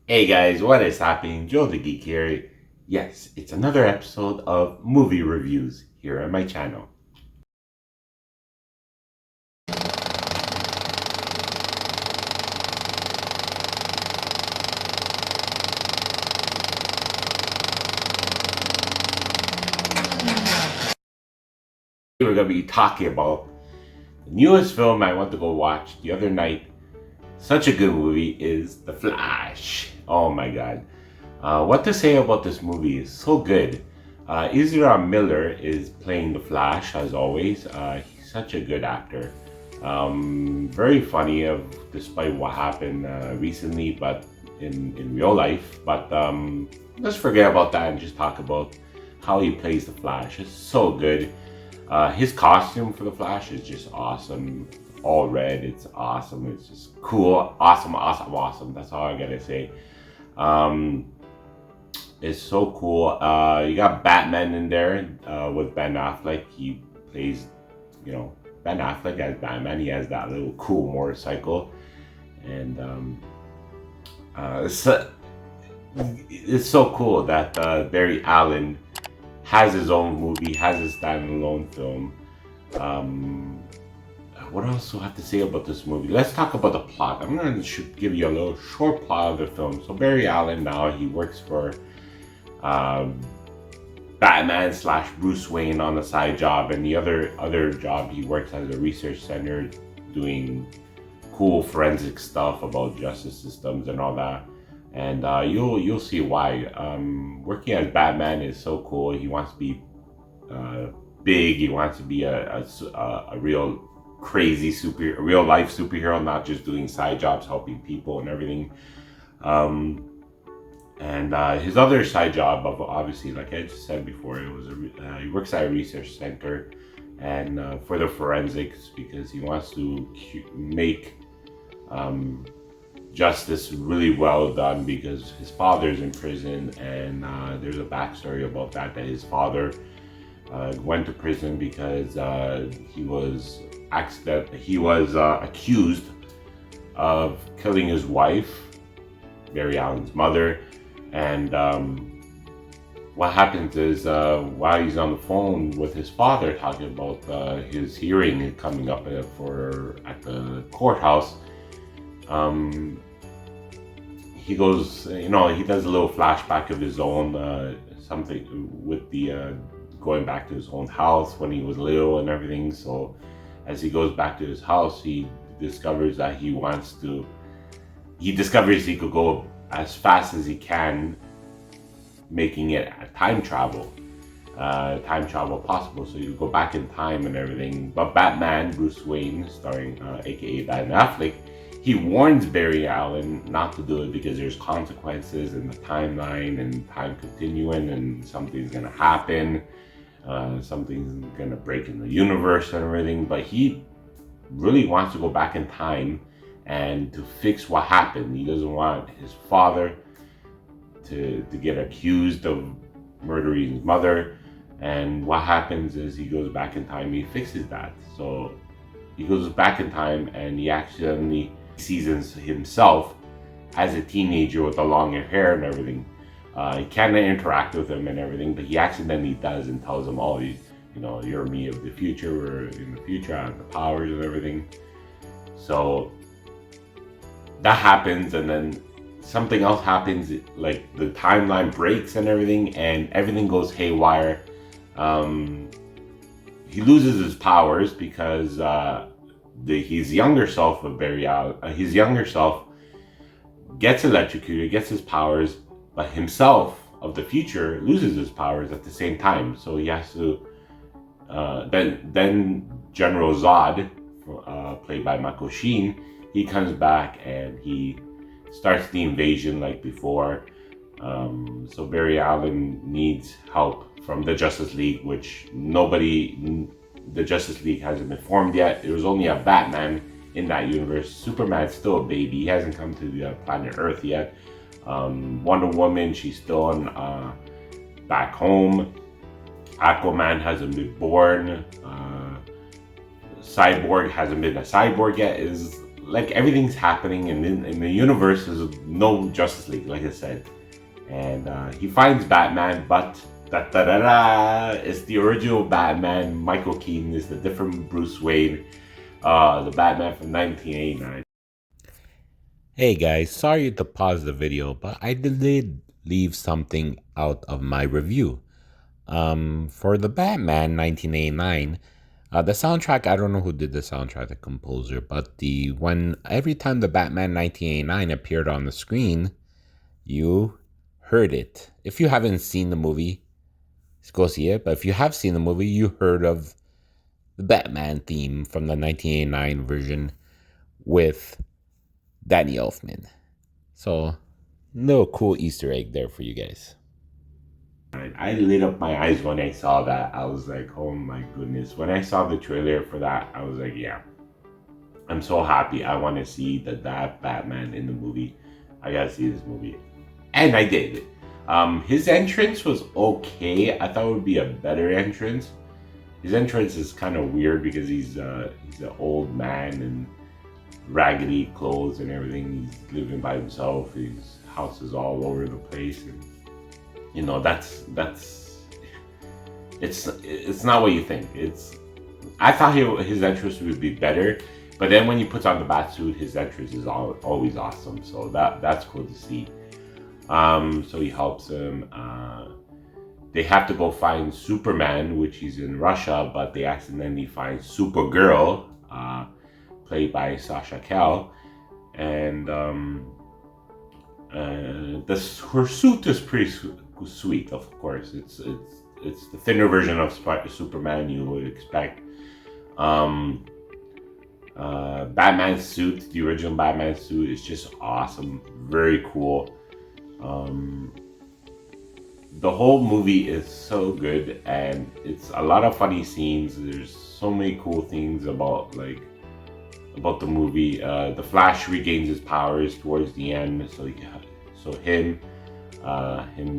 Hey guys, what is happening? Joe the Geek here. Yes, it's another episode of movie reviews here on my channel. We're going to be talking about the newest film I went to go watch the other night. Such a good movie is The Flash. Oh my god. What to say about this movie is so good. Ezra Miller is playing The Flash as always. He's such a good actor. Very funny despite what happened recently, but in real life. But let's forget about that and just talk about how he plays the Flash. It's so good. His costume for the Flash is just awesome. All red, it's awesome. It's just cool, awesome, awesome, awesome. That's all I gotta say. Um, it's so cool. You got Batman in there with Ben Affleck. He plays, Ben Affleck as Batman. He has that little cool motorcycle, and it's so cool that Barry Allen has his own movie, has his standalone film. Um, what else do I have to say about this movie? Let's talk about the plot. I'm going to give you a little short plot of the film. So Barry Allen now, he works for um, Batman slash Bruce Wayne on a side job, and the other job he works as a research center doing cool forensic stuff about justice systems and all that. And you'll see why. Working as Batman is so cool. He wants to be big. He wants to be a real crazy super, real life superhero, not just doing side jobs, helping people and everything. Um, and his other side job, of obviously, like I just said before, he works at a research center, and for the forensics because he wants to make um, justice really well done because his father's in prison, and there's a backstory about that his father went to prison because he was accused of killing his wife, Barry Allen's mother. And what happens is while he's on the phone with his father talking about his hearing coming up at the courthouse, um, he goes, he does a little flashback of his own, something with the going back to his own house when he was little and everything. So as he goes back to his house, he discovers that he discovers he could go as fast as he can, making it a time travel possible. So you go back in time and everything. But Batman, Bruce Wayne, starring aka Ben Affleck, he warns Barry Allen not to do it because there's consequences in the timeline and time continuing, and something's gonna happen. Something's gonna break in the universe and everything. But he really wants to go back in time and to fix what happened. He doesn't want his father to get accused of murdering his mother. And what happens is he goes back in time, he fixes that. So he goes back in time and he accidentally sees himself as a teenager with the longer hair and everything. He can't interact with him and everything, but he accidentally does and tells him, "Oh, you're me of the future. We're in the future. I have the powers and everything." So that happens, and then something else happens. Like the timeline breaks and everything goes haywire. He loses his powers because his younger self of his younger self gets electrocuted, gets his powers, but himself of the future loses his powers at the same time. So he has to then General Zod, played by Michael Sheen, he comes back and he starts the invasion like before. So Barry Allen needs help from the Justice League, which the Justice League hasn't been formed yet. There was only a Batman in that universe. Superman's still a baby. He hasn't come to the planet Earth yet. Wonder Woman, she's still back home. Aquaman hasn't been born. Cyborg hasn't been a cyborg yet. Is like everything's happening, and in the universe is no Justice League, like I said. And he finds Batman, but it's the original Batman. Michael Keaton is the different Bruce Wayne, the Batman from 1989. Hey guys, sorry to pause the video, but I did leave something out of my review. For the Batman 1989, the soundtrack, I don't know who did the soundtrack, the composer, but every time the Batman 1989 appeared on the screen, you heard it. If you haven't seen the movie, go see it. But if you have seen the movie, you heard of the Batman theme from the 1989 version with Danny Elfman. So, no cool Easter egg there for you guys. I lit up my eyes when I saw that. I was like, oh my goodness. When I saw the trailer for that, I was like, yeah, I'm so happy. I want to see that Batman in the movie. I gotta see this movie. And I did. His entrance was okay. I thought it would be a better entrance. His entrance is kind of weird because he's an old man and raggedy clothes and everything. He's living by himself. His house is all over the place, and you know it's not what you think. I thought his entrance would be better, but then when he puts on the bat suit, his entrance is always awesome. So that's cool to see. So he helps him. They have to go find Superman, which he's in Russia, but they accidentally find Supergirl, played by Sasha Calle, and her suit is pretty sweet. Of course, it's the thinner version of Superman you would expect. Batman's suit, the original Batman suit, is just awesome, very cool. The whole movie is so good, and it's a lot of funny scenes. There's so many cool things about the movie. The Flash regains his powers towards the end, so him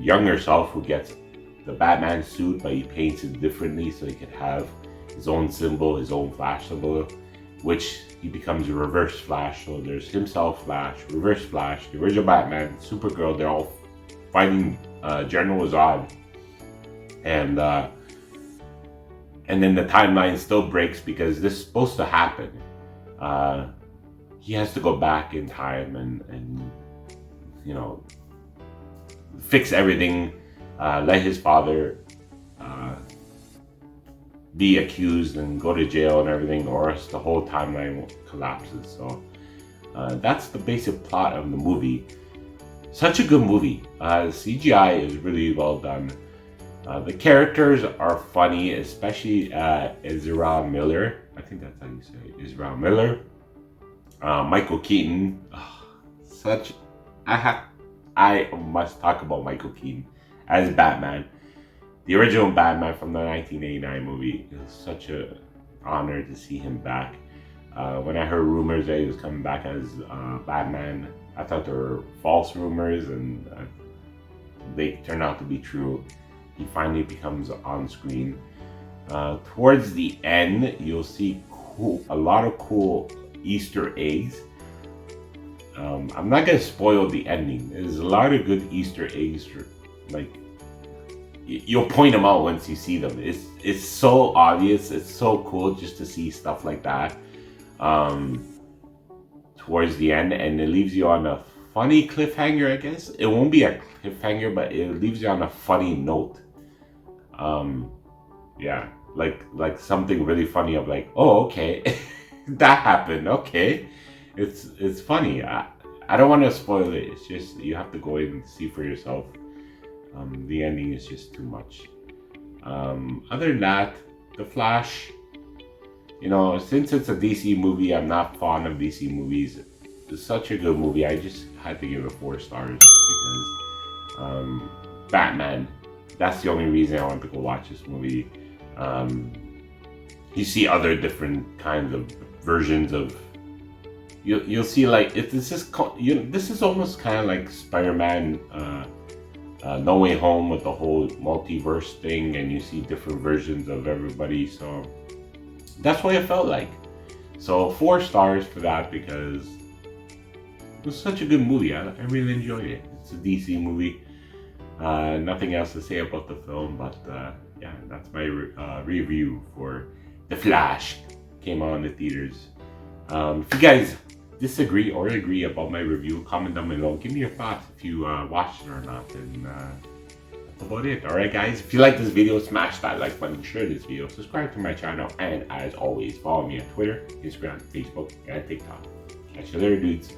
younger self, who gets the Batman suit, but he paints it differently so he could have his own symbol, his own Flash symbol, which he becomes a reverse Flash. So there's himself, Flash, reverse Flash, the original Batman, Supergirl. They're all fighting General Zod, and then the timeline still breaks because this is supposed to happen. He has to go back in time and fix everything, let his father be accused and go to jail and everything, or else the whole timeline collapses. So that's the basic plot of the movie. Such a good movie. CGI is really well done. The characters are funny, especially Ezra Miller. I think that's how you say it. Ezra Miller. Michael Keaton. I must talk about Michael Keaton as Batman. The original Batman from the 1989 movie. It was such an honor to see him back. When I heard rumors that he was coming back as Batman, I thought they were false rumors, and they turned out to be true. He finally becomes on screen. Towards the end, you'll see a lot of cool Easter eggs. I'm not gonna spoil the ending. There's a lot of good Easter eggs. You'll point them out once you see them. It's so obvious. It's so cool just to see stuff like that. Towards the end, and it leaves you on a funny cliffhanger, I guess. It won't be a cliffhanger, but it leaves you on a funny note. Yeah, like something really funny of like, oh, okay, that happened, okay. It's funny. I don't want to spoil it. It's just, you have to go in and see for yourself. The ending is just too much. Other than that, The Flash, since it's a DC movie, I'm not fond of DC movies. It's such a good movie. I just had to give it 4 stars because Batman, that's the only reason I wanted to go watch this movie. You see other different kinds of versions of, you'll see this is almost kind of like Spider-Man No Way Home with the whole multiverse thing, and you see different versions of everybody. So that's what it felt like. So 4 stars for that because it was such a good movie. I really enjoyed it. It's a DC movie. Nothing else to say about the film, but yeah, that's my review for The Flash. Came out in the theaters. If you guys disagree or agree about my review, comment down below. Give me your thoughts if you watched it or not. And that's about it. Alright guys, if you like this video, smash that like button, share this video, subscribe to my channel, and as always, follow me on Twitter, Instagram, Facebook, and TikTok. Catch you later, dudes.